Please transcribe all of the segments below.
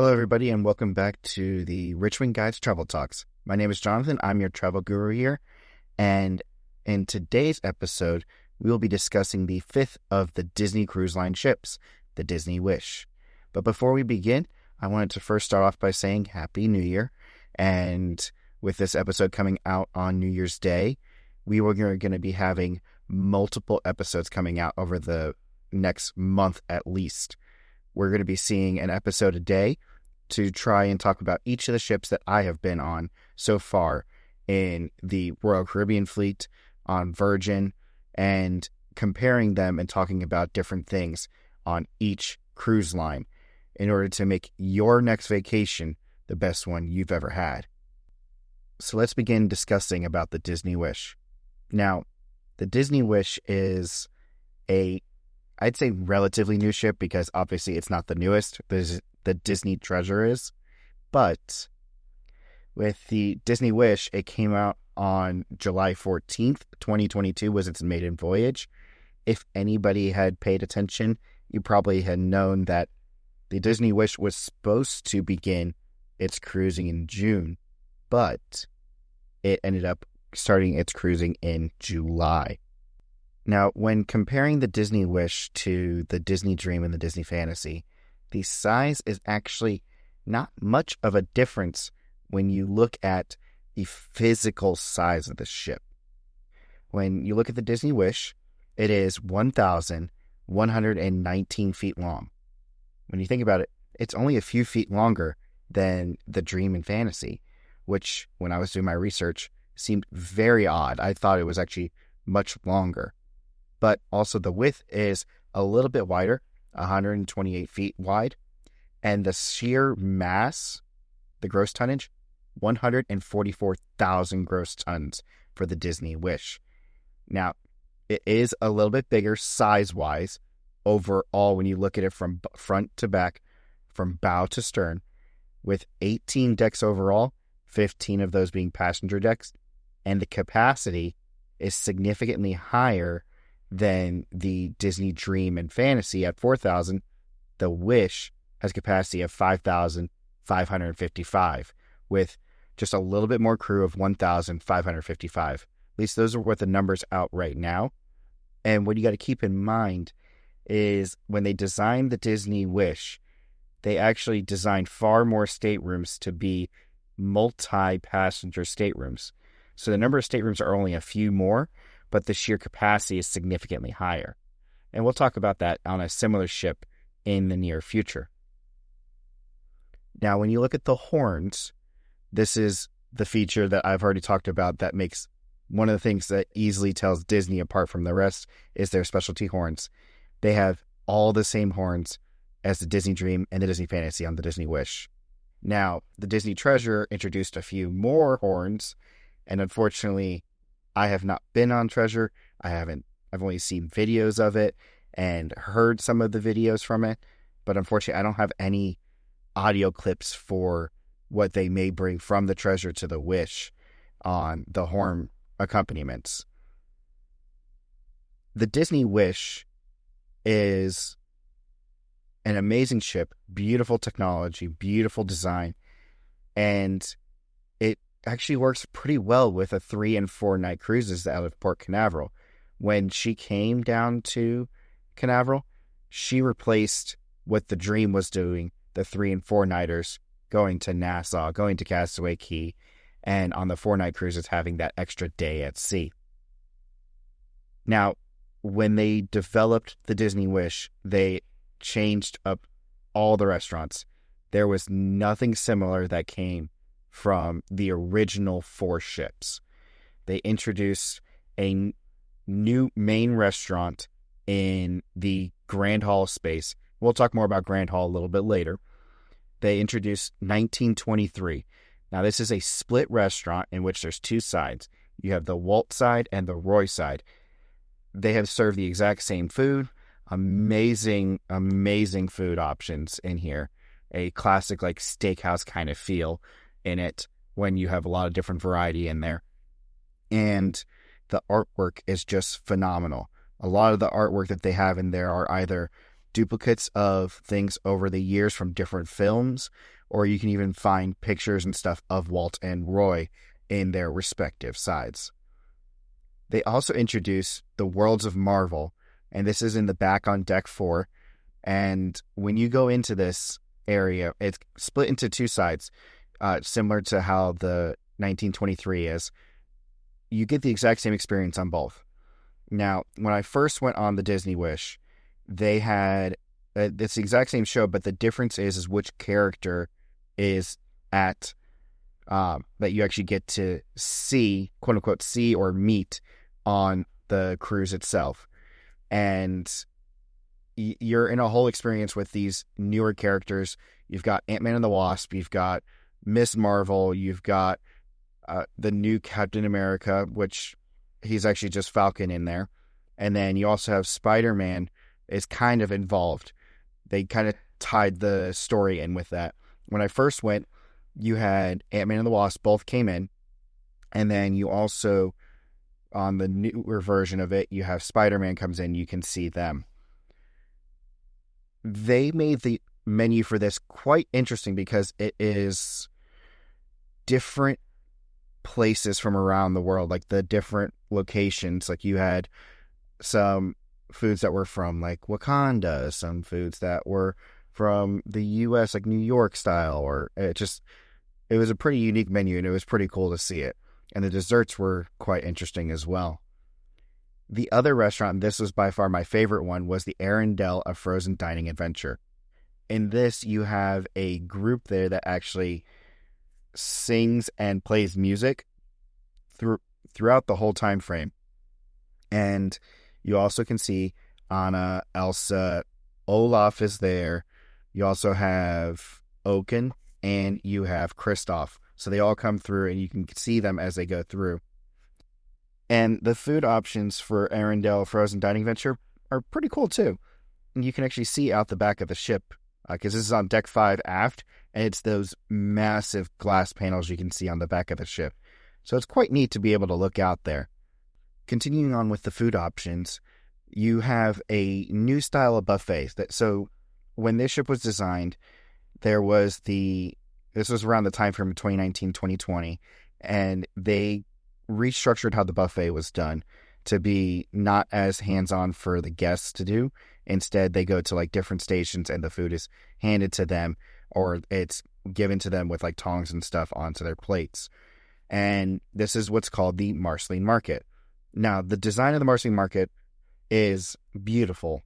Hello, everybody, and welcome back to the Richmond Guides Travel Talks. My name is Jonathan. I'm your travel guru here, and in today's episode, we will be discussing the fifth of the Disney Cruise Line ships, the Disney Wish. But before we begin, I wanted to first start off by saying Happy New Year, and with this episode coming out on New Year's Day, we are going to be having multiple episodes coming out over the next month at least. We're going to be seeing an episode a day to try and talk about each of the ships that I have been on so far in the Royal Caribbean fleet, on Virgin, and comparing them and talking about different things on each cruise line in order to make your next vacation the best one you've ever had. So let's begin discussing about the Disney Wish. Now, the Disney Wish is I'd say relatively new ship because obviously it's not the newest. The Disney Treasure is. But with the Disney Wish, it came out on July 14th, 2022 was its maiden voyage. If anybody had paid attention, you probably had known that the Disney Wish was supposed to begin its cruising in June, but it ended up starting its cruising in July. Now, when comparing the Disney Wish to the Disney Dream and the Disney Fantasy, the size is actually not much of a difference when you look at the physical size of the ship. When you look at the Disney Wish, it is 1,119 feet long. When you think about it, it's only a few feet longer than the Dream and Fantasy, which, when I was doing my research, seemed very odd. I thought it was actually much longer. But also the width is a little bit wider, 128 feet wide, and the sheer mass, the gross tonnage, 144,000 gross tons for the Disney Wish. Now, it is a little bit bigger size-wise overall when you look at it from front to back, from bow to stern, with 18 decks overall, 15 of those being passenger decks, and the capacity is significantly higher than the Disney Dream and Fantasy at 4,000. The Wish has capacity of 5,555, with just a little bit more crew of 1,555. At least those are what the numbers out right now. And what you got to keep in mind is when they designed the Disney Wish, they actually designed far more staterooms to be multi-passenger staterooms. So the number of staterooms are only a few more, but the sheer capacity is significantly higher. And we'll talk about that on a similar ship in the near future. Now, when you look at the horns, this is the feature that I've already talked about that makes one of the things that easily tells Disney apart from the rest is their specialty horns. They have all the same horns as the Disney Dream and the Disney Fantasy on the Disney Wish. Now, the Disney Treasure introduced a few more horns, and unfortunately, I have not been on Treasure. I've only seen videos of it and heard some of the videos from it. But unfortunately, I don't have any audio clips for what they may bring from the Treasure to the Wish on the horn accompaniments. The Disney Wish is an amazing ship, beautiful technology, beautiful design, and it actually works pretty well with a 3 and 4 night cruises out of Port Canaveral. When she came down to Canaveral, she replaced what the Dream was doing, the 3 and 4 nighters going to Nassau, going to Castaway Cay, and on the 4 night cruises having that extra day at sea. Now, when they developed the Disney Wish, they changed up all the restaurants. There was nothing similar that came from the original 4 ships. They introduced a new main restaurant in the Grand Hall space. We'll talk more about Grand Hall a little bit later. They introduced 1923. Now, this is a split restaurant in which there's 2 sides. You have the Walt side and the Roy side. They have served the exact same food. Amazing, amazing food options in here. A classic like steakhouse kind of feel in it when you have a lot of different variety in there. And the artwork is just phenomenal. A lot of the artwork that they have in there are either duplicates of things over the years from different films, or you can even find pictures and stuff of Walt and Roy in their respective sides. They also introduce the Worlds of Marvel, and this is in the back on deck 4. And when you go into this area, it's split into two sides, similar to how the 1923 is. You get the exact same experience on both. Now, when I first went on the Disney Wish, they had it's the exact same show, but the difference is which character is at that you actually get to see, quote unquote, see or meet on the cruise itself. And you're in a whole experience with these newer characters. You've got Ant-Man and the Wasp, you've got Miss Marvel, you've got the new Captain America, which he's actually just Falcon in there. And then you also have Spider-Man is kind of involved. They kind of tied the story in with that. When I first went, you had Ant-Man and the Wasp both came in. And then you also, on the newer version of it, you have Spider-Man comes in, you can see them. They made the menu for this quite interesting because it is different places from around the world, like the different locations. Like you had some foods that were from like Wakanda, some foods that were from the US, like New York style, or it was a pretty unique menu and it was pretty cool to see it. And the desserts were quite interesting as well. The other restaurant, and this was by far my favorite one, was the Arendelle, A Frozen Dining Adventure. In this, you have a group there that actually sings and plays music throughout the whole time frame. And you also can see Anna, Elsa, Olaf is there. You also have Oaken, and you have Kristoff. So they all come through, and you can see them as they go through. And the food options for Arendelle Frozen Dining Adventure are pretty cool too. And you can actually see out the back of the ship, because this is on deck 5 aft, and it's those massive glass panels you can see on the back of the ship. So it's quite neat to be able to look out there. Continuing on with the food options, you have a new style of buffet. So when this ship was designed, this was around the time frame of 2019, 2020, and they restructured how the buffet was done to be not as hands-on for the guests to do. Instead, they go to like different stations and the food is handed to them, or it's given to them with like tongs and stuff onto their plates. And this is what's called the Marceline Market. Now, the design of the Marceline Market is beautiful,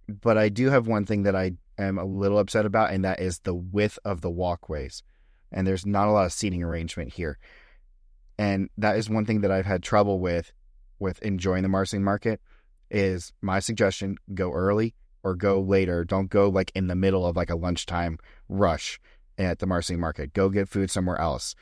but I do have one thing that I am a little upset about, and that is the width of the walkways. And there's not a lot of seating arrangement here. And that is one thing that I've had trouble with enjoying the Marceline Market. Is my suggestion, go early or go later. Don't go like in the middle of like a lunchtime rush at the Marceline Market. Go get food somewhere else.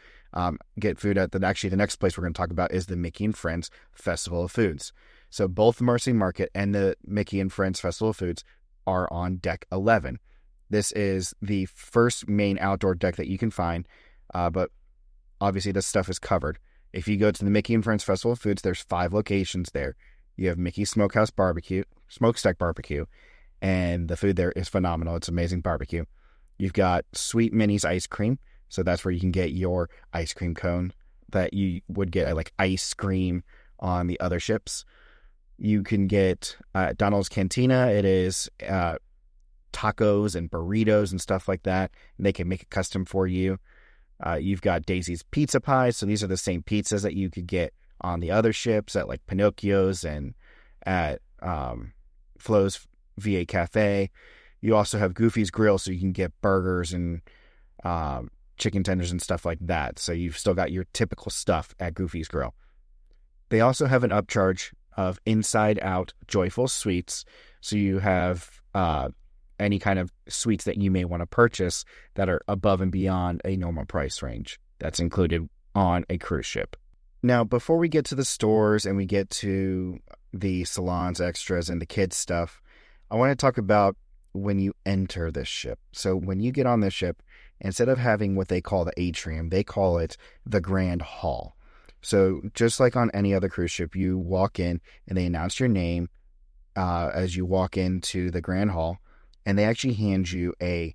Get food at the next place we're going to talk about is the Mickey and Friends Festival of Foods. So both the Marceline Market and the Mickey and Friends Festival of Foods are on deck 11. This is the first main outdoor deck that you can find, but obviously this stuff is covered. If you go to the Mickey and Friends Festival of Foods, there's 5 locations there. You have Mickey's Smokestack Barbecue, and the food there is phenomenal. It's amazing barbecue. You've got Sweet Minnie's Ice Cream, so that's where you can get your ice cream cone that you would get like ice cream on the other ships. You can get Donald's Cantina. It is tacos and burritos and stuff like that, and they can make it custom for you. You've got Daisy's Pizza Pies, so these are the same pizzas that you could get on the other ships at like Pinocchio's and at Flo's VA Cafe. You also have Goofy's Grill, so you can get burgers and chicken tenders and stuff like that. So you've still got your typical stuff at Goofy's Grill. They also have an upcharge of Inside Out Joyful Sweets, so you have any kind of sweets that you may want to purchase that are above and beyond a normal price range. That's included on a cruise ship. Now, before we get to the stores and we get to the salons, extras, and the kids stuff, I want to talk about when you enter this ship. So when you get on this ship, instead of having what they call the atrium, they call it the Grand Hall. So just like on any other cruise ship, you walk in and they announce your name, as you walk into the Grand Hall, and they actually hand you a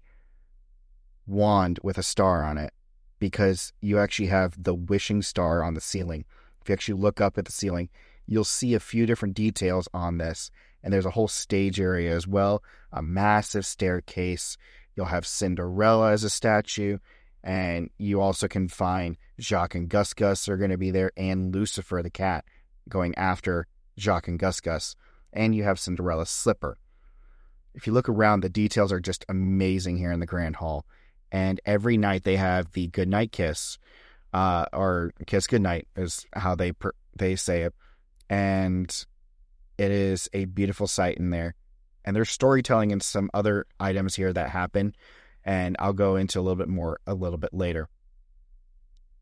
wand with a star on it because you actually have the wishing star on the ceiling. If you actually look up at the ceiling, you'll see a few different details on this, and there's a whole stage area as well, a massive staircase. You'll have Cinderella as a statue, and you also can find Jaq and Gus Gus are going to be there, and Lucifer the cat going after Jaq and Gus Gus, and you have Cinderella's slipper. If you look around, the details are just amazing here in the Grand Hall. And every night they have the goodnight kiss, or kiss goodnight is how they say it. And it is a beautiful sight in there. And there's storytelling and some other items here that happen. And I'll go into a little bit more a little bit later.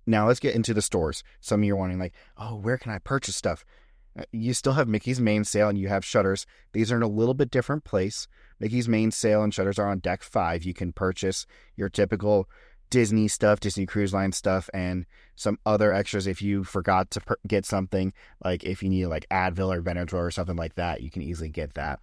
Now let's get into the stores. Some of you are wondering like, oh, where can I purchase stuff? You still have Mickey's Main Sale and you have Shutters. These are in a little bit different place. Mickey's Main Sale and Shutters are on deck 5. You can purchase your typical Disney stuff, Disney Cruise Line stuff, and some other extras if you forgot to get something. Like if you need like Advil or Benadryl or something like that, you can easily get that.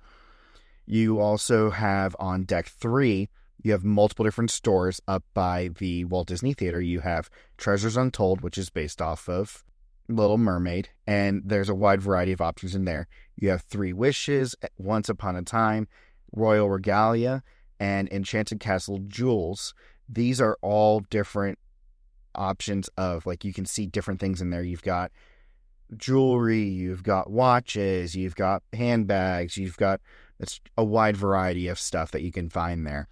You also have on deck 3, you have multiple different stores up by the Walt Disney Theater. You have Treasures Untold, which is based off of Little Mermaid, and there's a wide variety of options in there. You have Three Wishes, Once Upon a Time, Royal Regalia, and Enchanted Castle Jewels. These are all different options of, like, you can see different things in there. You've got jewelry, you've got watches, you've got handbags, it's a wide variety of stuff that you can find there.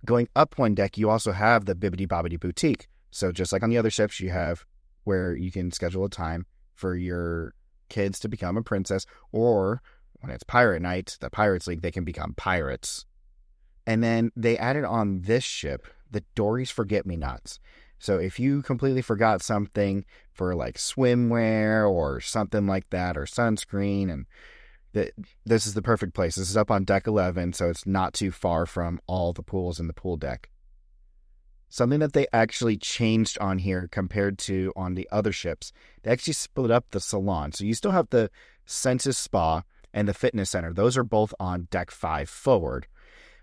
Going up one deck, you also have the Bibbidi Bobbidi Boutique. So just like on the other ships, you have where you can schedule a time for your kids to become a princess, or when it's pirate night, the Pirates League, they can become pirates. And then they added on this ship, the Dory's Forget-Me-Nots. So if you completely forgot something for like swimwear or something like that, or sunscreen, and this is the perfect place. This is up on deck 11, so it's not too far from all the pools in the pool deck. Something that they actually changed on here compared to on the other ships, they actually split up the salon. So you still have the Senses Spa and the Fitness Center. Those are both on deck 5 forward.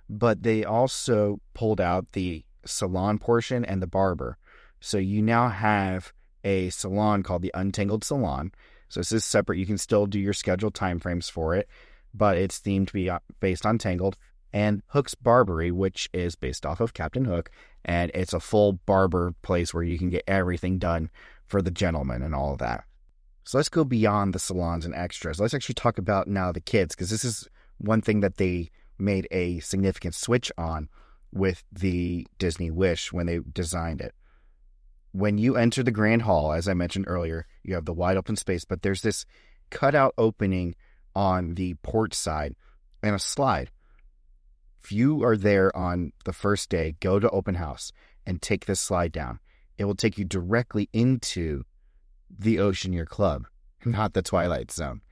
But they also pulled out the salon portion and the barber. So you now have a salon called the Untangled Salon. So this is separate. You can still do your scheduled timeframes for it, but it's themed to be based on Tangled. And Hook's Barbery, which is based off of Captain Hook, and it's a full barber place where you can get everything done for the gentleman and all of that. So let's go beyond the salons and extras. Let's actually talk about now the kids, because this is one thing that they made a significant switch on with the Disney Wish when they designed it. When you enter the Grand Hall, as I mentioned earlier, you have the wide open space, but there's this cutout opening on the port side and a slide. If you are there on the first day, go to open house and take this slide down. It will take you directly into the Oceaneer Club, not the Twilight Zone.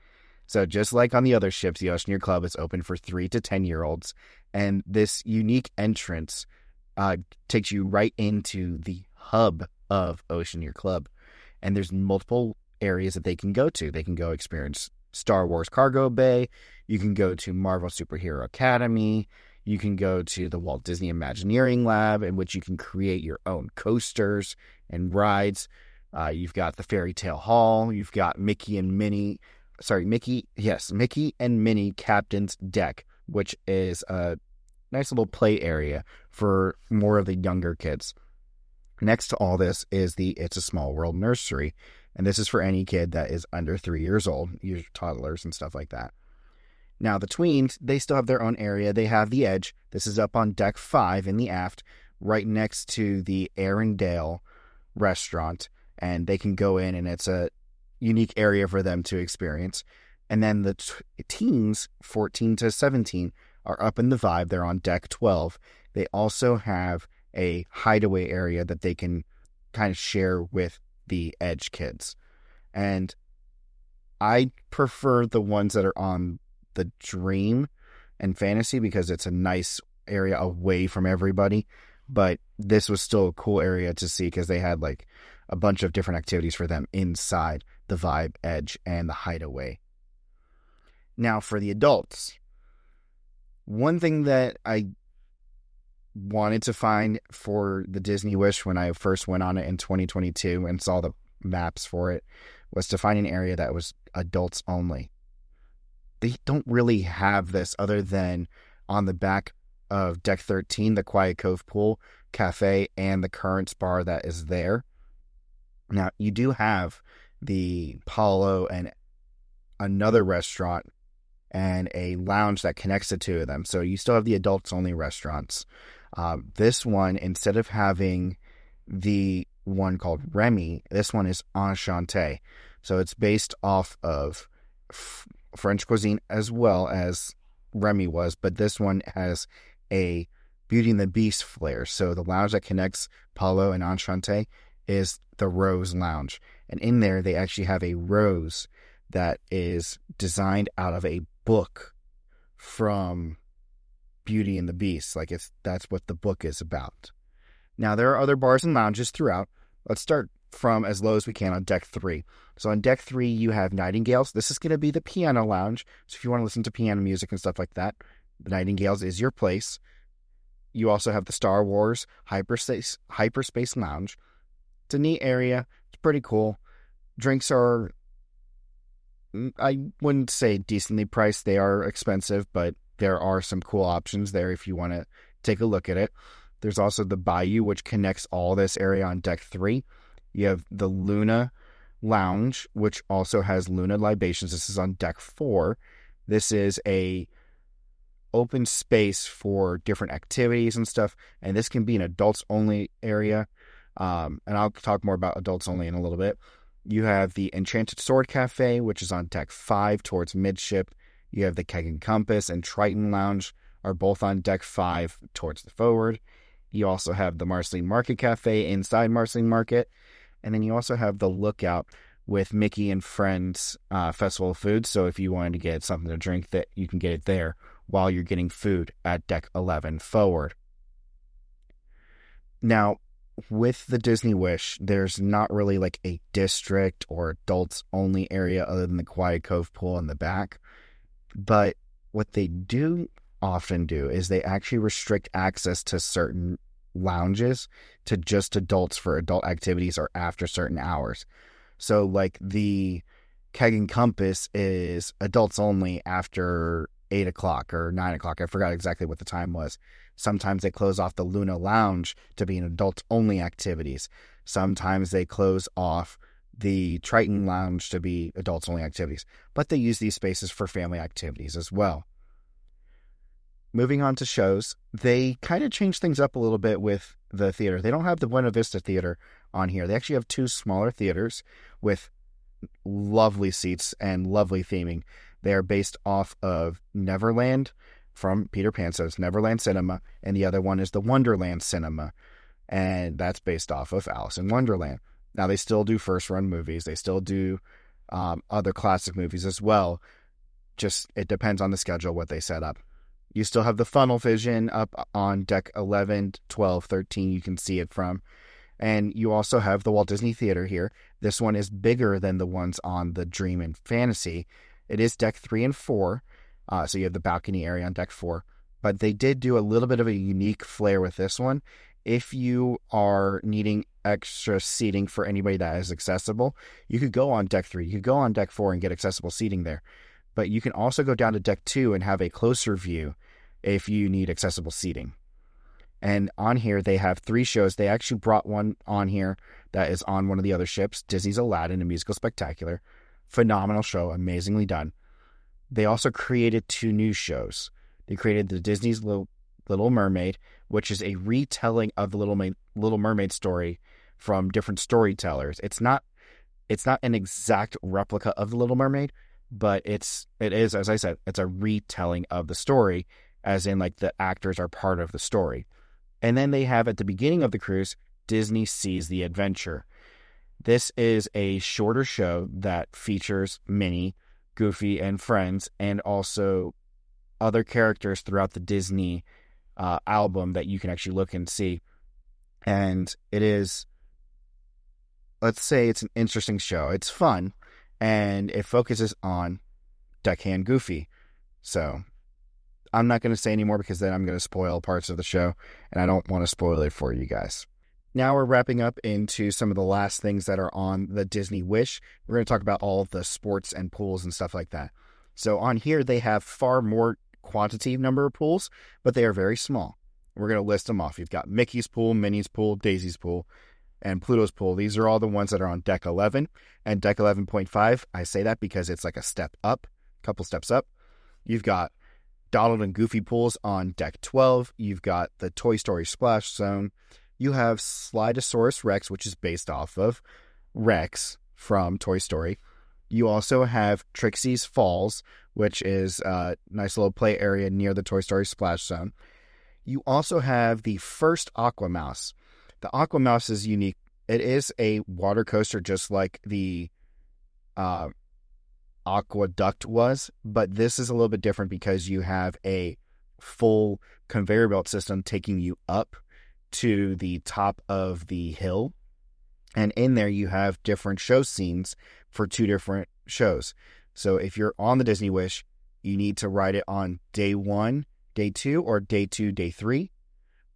So just like on the other ships, the Oceaneer Club is open for 3 to 10-year-olds. And this unique entrance takes you right into the hub of Oceaneer Club. And there's multiple areas that they can go to. They can go experience Star Wars Cargo Bay. You can go to Marvel Superhero Academy. You can go to the Walt Disney Imagineering Lab, in which you can create your own coasters and rides. You've got the Fairy Tale Hall. You've got Mickey and Minnie Captain's Deck, which is a nice little play area for more of the younger kids. Next to all this is the It's a Small World nursery, and this is for any kid that is under 3 years old, your toddlers and stuff like that. Now, the tweens, they still have their own area. They have the Edge. This is up on deck 5 in the aft, right next to the Arendelle restaurant, and they can go in, and it's a unique area for them to experience. And then the teens, 14 to 17, are up in the Vibe. They're on deck 12. They also have a hideaway area that they can kind of share with the Edge kids. And I prefer the ones that are on the Dream and Fantasy because it's a nice area away from everybody. But this was still a cool area to see because they had like a bunch of different activities for them inside the Vibe, Edge, and the Hideaway. Now, for the adults, one thing that I wanted to find for the Disney Wish when I first went on it in 2022 and saw the maps for it was to find an area that was adults only. They don't really have this other than on the back of Deck 13, the Quiet Cove Pool Cafe and the Currents Bar that is there. Now, you do have the Paulo and another restaurant and a lounge that connects the two of them. So you still have the adults-only restaurants. This one, instead of having the one called Remy, this one is Enchanté. So it's based off of French cuisine as well as Remy was, but this one has a Beauty and the Beast flair. So the lounge that connects Paulo and Enchanté is the Rose Lounge. And in there, they actually have a rose that is designed out of a book from Beauty and the Beast. Like, that's what the book is about. Now, there are other bars and lounges throughout. Let's start from as low as we can on Deck 3. So on Deck 3, you have Nightingales. This is going to be the piano lounge. So if you want to listen to piano music and stuff like that, the Nightingales is your place. You also have the Star Wars Hyperspace Lounge. It's a neat area. It's pretty cool. Drinks are, I wouldn't say decently priced. They are expensive, but there are some cool options there if you want to take a look at it. There's also the Bayou, which connects all this area on Deck 3. You have the Luna Lounge, which also has Luna Libations. This is on Deck 4. This is a open space for different activities and stuff, and this can be an adults-only area. And I'll talk more about adults-only in a little bit. You have the Enchanted Sword Cafe, which is on Deck 5 towards midship. You have the Keg and Compass and Triton Lounge are both on Deck 5 towards the forward. You also have the Marceline Market Cafe inside Marceline Market. And then you also have the Lookout with Mickey and Friends Festival of Foods. So if you wanted to get something to drink, that you can get it there while you're getting food at Deck 11 forward. Now, with the Disney Wish, there's not really like a district or adults only area other than the Quiet Cove Pool in the back. But what they do often do is they actually restrict access to certain lounges to just adults for adult activities or after certain hours. So like the Keg and Compass is adults only after 8 o'clock or 9 o'clock. I forgot exactly what the time was. Sometimes they close off the Luna Lounge to be an adults only activities. Sometimes they close off the Triton Lounge to be adults only activities. But they use these spaces for family activities as well. Moving on to shows, they kind of change things up a little bit with the theater. They don't have the Buena Vista Theater on here. They actually have 2 smaller theaters with lovely seats and lovely theming. They are based off of Neverland from Peter Pan, so it's Neverland Cinema, and the other one is the Wonderland Cinema, and that's based off of Alice in Wonderland. Now, they still do first-run movies. They still do other classic movies as well. Just, it depends on the schedule, what they set up. You still have the Funnel Vision up on Deck 11, 12, 13. You can see it from. And you also have the Walt Disney Theater here. This one is bigger than the ones on the Dream and Fantasy. It is Deck 3 and 4. So you have the balcony area on Deck 4. But they did do a little bit of a unique flair with this one. If you are needing extra seating for anybody that is accessible, you could go on Deck 3. You could go on Deck 4 and get accessible seating there. But you can also go down to Deck 2 and have a closer view if you need accessible seating. And on here, they have 3 shows. They actually brought one on here that is on one of the other ships, Disney's Aladdin, a musical spectacular. Phenomenal show, amazingly done. They also created 2 new shows. They created the Disney's Little Mermaid, which is a retelling of the Little Mermaid story from different storytellers. It's not an exact replica of the Little Mermaid, but it is, as I said, it's a retelling of the story, as in like the actors are part of the story. And then they have at the beginning of the cruise, Disney Sees the Adventure. This is a shorter show that features Minnie, Goofy, and friends, and also other characters throughout the Disney album that you can actually look and see. And it is, let's say it's an interesting show. It's fun, and it focuses on Deckhand Goofy. So I'm not going to say anymore because then I'm going to spoil parts of the show, and I don't want to spoil it for you guys. Now we're wrapping up into some of the last things that are on the Disney Wish. We're going to talk about all of the sports and pools and stuff like that. So on here, they have far more quantity number of pools, but they are very small. We're going to list them off. You've got Mickey's pool, Minnie's pool, Daisy's pool, and Pluto's pool. These are all the ones that are on deck 11 and deck 11.5. I say that because it's like a step up, a couple steps up. You've got Donald and Goofy pools on deck 12. You've got the Toy Story Splash Zone. You have Slidosaurus Rex, which is based off of Rex from Toy Story. You also have Trixie's Falls, which is a nice little play area near the Toy Story Splash Zone. You also have the first Aquamouse. The Aquamouse is unique. It is a water coaster just like the Aqueduct was, but this is a little bit different because you have a full conveyor belt system taking you up to the top of the hill, and in there you have different show scenes for 2 different shows. So if you're on the Disney Wish, you need to ride it on day 1, day 2, or day 2, day 3,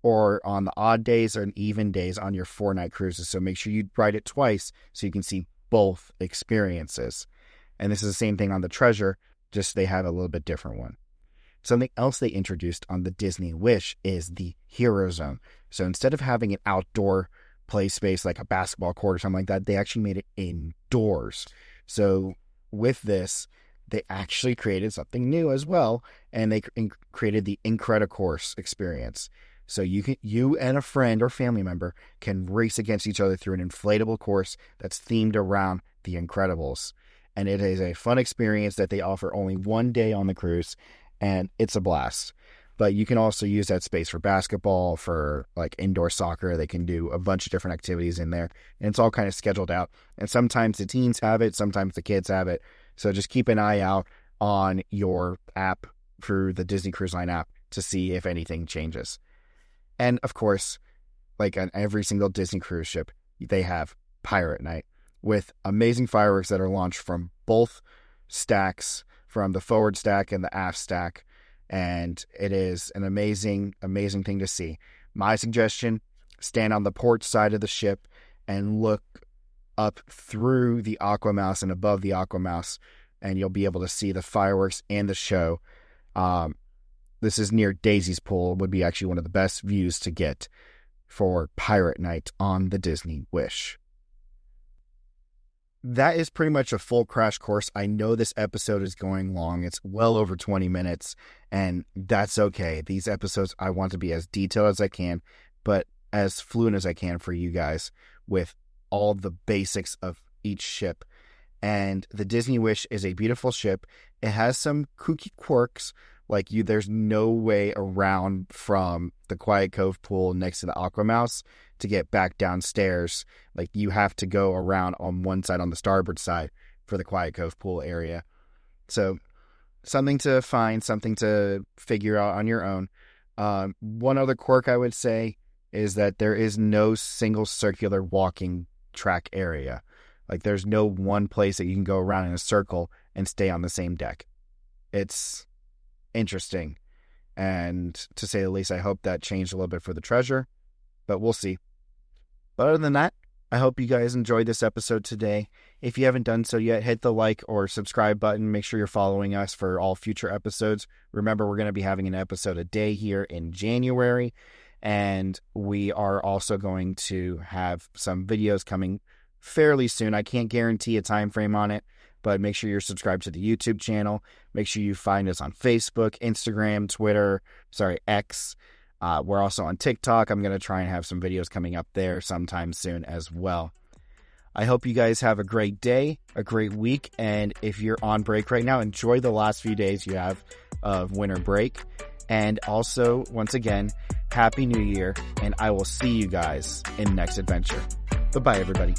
or on the odd days or even days on your 4-night cruises. So make sure you ride it twice so you can see both experiences. And this is the same thing on the Treasure, just they have a little bit different one. Something else they introduced on the Disney Wish is the Hero Zone. So instead of having an outdoor play space like a basketball court or something like that, they actually made it indoors. So with this, they actually created something new as well, and they created the Incredicourse experience. So you and a friend or family member can race against each other through an inflatable course that's themed around the Incredibles. And it is a fun experience that they offer only 1 day on the cruise, and it's a blast. But you can also use that space for basketball, for like indoor soccer. They can do a bunch of different activities in there, and it's all kind of scheduled out. And sometimes the teens have it, sometimes the kids have it. So just keep an eye out on your app through the Disney Cruise Line app to see if anything changes. And of course, like on every single Disney cruise ship, they have Pirate Night with amazing fireworks that are launched from both stacks, from the forward stack and the aft stack. And it is an amazing, amazing thing to see. My suggestion, stand on the port side of the ship and look up through the Aquamouse and above the Aquamouse, and you'll be able to see the fireworks and the show. This is near Daisy's pool, would be actually one of the best views to get for Pirate Night on the Disney Wish. That is pretty much a full crash course. I know this episode is going long. It's well over 20 minutes, and that's okay. These episodes, I want to be as detailed as I can, but as fluent as I can for you guys with all the basics of each ship. And the Disney Wish is a beautiful ship. It has some kooky quirks, like there's no way around from the Quiet Cove pool next to the Aquamouse to get back downstairs. Like you have to go around on one side, on the starboard side, for the Quiet Cove pool area. So something to find, something to figure out on your own. One other quirk I would say is that there is no single circular walking track area. Like there's no one place that you can go around in a circle and stay on the same deck. It's interesting, and to say the least, I hope that changed a little bit for the Treasure, but we'll see. But other than that, I hope you guys enjoyed this episode today. If you haven't done so yet, hit the like or subscribe button. Make sure you're following us for all future episodes. Remember, we're going to be having an episode a day here in January, and we are also going to have some videos coming fairly soon. I can't guarantee a time frame on it, but make sure you're subscribed to the YouTube channel. Make sure you find us on Facebook, Instagram, Twitter, X. We're also on TikTok. I'm going to try and have some videos coming up there sometime soon as well. I hope you guys have a great day, a great week, and if you're on break right now, enjoy the last few days you have of winter break. And also, once again, Happy New Year, and I will see you guys in the next adventure. Bye-bye, everybody.